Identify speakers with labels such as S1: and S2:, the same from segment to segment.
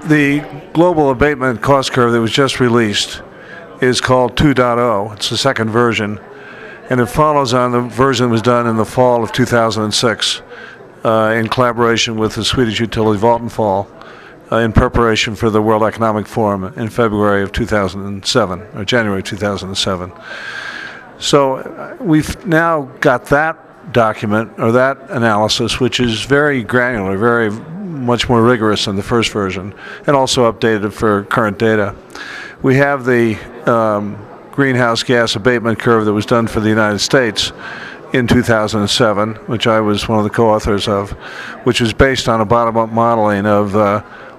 S1: The global abatement cost curve that was just released is called 2.0. It's the second version, and it follows on the version that was done in the fall of 2006 in collaboration with the Swedish utility Vattenfall in preparation for the World Economic Forum in February of 2007, or January 2007. So we've now got that document, or that analysis, which is very granular, very much more rigorous than the first version, and also updated for current data. We have the greenhouse gas abatement curve that was done for the United States in 2007, which I was one of the co-authors of, which was based on a bottom-up modeling of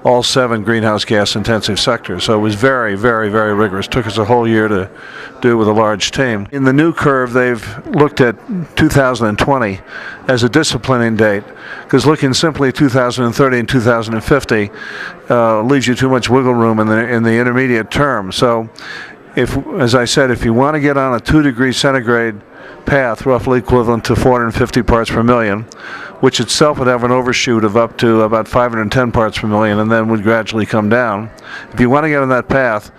S1: all 7 greenhouse gas intensive sectors. So it was very, very, very rigorous. It took us a whole year to do with a large team. In the new curve, they've looked at 2020 as a disciplining date, because looking simply at 2030 and 2050 leaves you too much wiggle room in the intermediate term. So if, as I said, if you want to get on a 2-degree centigrade path, roughly equivalent to 450 parts per million, which itself would have an overshoot of up to about 510 parts per million, and then would gradually come down. If you want to get on that path,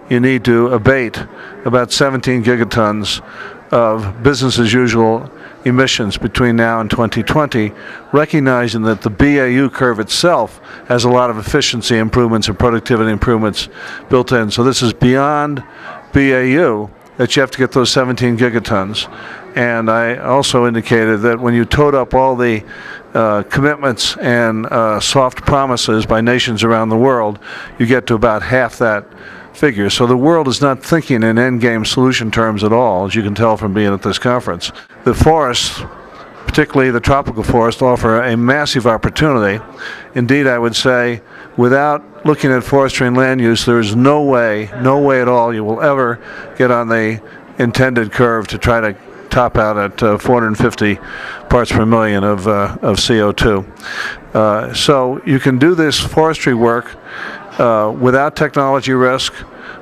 S1: you need to abate about 17 gigatons of business as usual emissions between now and 2020, recognizing that the BAU curve itself has a lot of efficiency improvements and productivity improvements built in. So this is beyond BAU, that you have to get those 17 gigatons. And I also indicated that when you total up all the commitments and soft promises by nations around the world, you get to about half that figure. So the world is not thinking in endgame solution terms at all, as you can tell from being at this conference. The forests, particularly the tropical forests, offer a massive opportunity. Indeed, I would say, without looking at forestry and land use, there is no way at all you will ever get on the intended curve to try to top out at 450 parts per million of CO2. So you can do this forestry work without technology risk,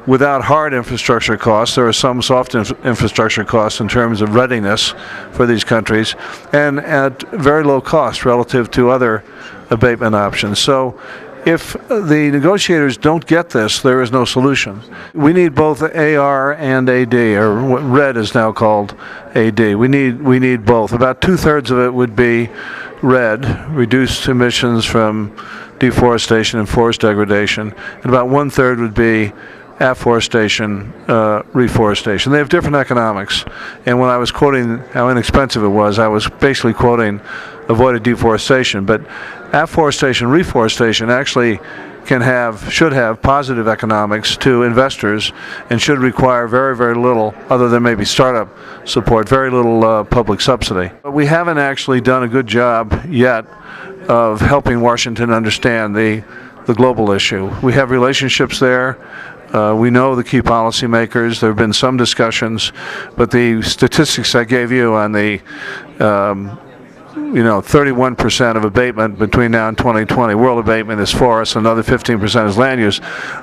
S1: without hard infrastructure costs. There are some soft infrastructure costs in terms of readiness for these countries, and at very low cost relative to other abatement options. So if the negotiators don't get this, there is no solution. We need both AR and AD, or what RED is now called AD. We need both. About 2/3 of it would be RED, reduced emissions from deforestation and forest degradation, and about 1/3 would be afforestation, reforestation. They have different economics, and when I was quoting how inexpensive it was, I was basically quoting avoided deforestation. But afforestation, reforestation actually should have positive economics to investors, and should require very, very little, other than maybe startup support, very little public subsidy. But we haven't actually done a good job yet of helping Washington understand the global issue. We have relationships there. We know the key policymakers. There have been some discussions, but the statistics I gave you on the 31% of abatement between now and 2020, world abatement is forests, another 15% is land use.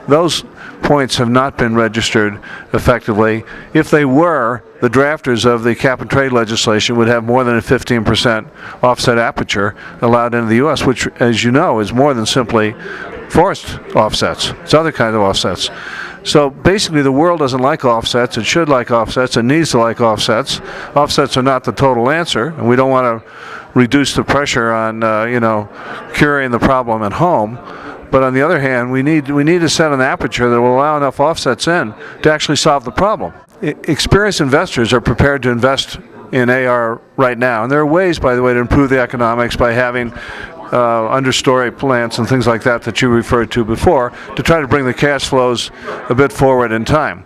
S1: Those points have not been registered effectively. If they were, the drafters of the cap and trade legislation would have more than a 15% offset aperture allowed into the U.S., which, as you know, is more than simply forest offsets. It's other kinds of offsets. So basically the world doesn't like offsets. It should like offsets. It needs to like offsets. Offsets are not the total answer, and we don't want to reduce the pressure on curing the problem at home. But on the other hand, we need to set an aperture that will allow enough offsets in to actually solve the problem. Experienced investors are prepared to invest in AR right now, and there are ways, by the way, to improve the economics by having understory plants and things like that you referred to before, to try to bring the cash flows a bit forward in time.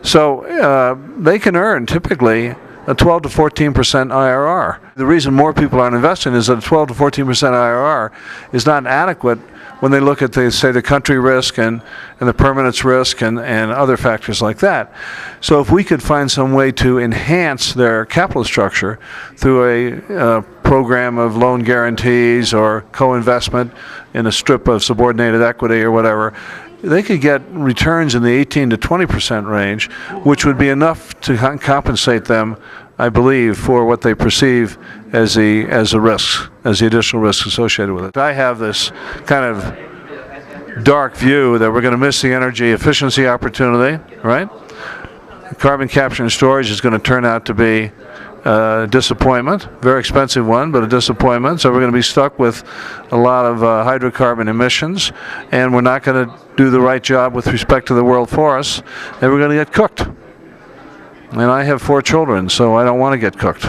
S1: So they can earn typically a 12 to 14% IRR. The reason more people aren't investing is that a 12 to 14% IRR is not adequate when they look at the country risk and the permanence risk and other factors like that. So if we could find some way to enhance their capital structure through a program of loan guarantees or co-investment in a strip of subordinated equity or whatever, they could get returns in the 18 to 20% range, which would be enough to compensate them, I believe, for what they perceive as the risks, as the additional risks associated with it. I have this kind of dark view that we're going to miss the energy efficiency opportunity, right? Carbon capture and storage is going to turn out to be a disappointment, very expensive one, but a disappointment. So we're going to be stuck with a lot of hydrocarbon emissions, and we're not going to do the right job with respect to the world forests, and we're going to get cooked. And I have 4 children, so I don't want to get cooked.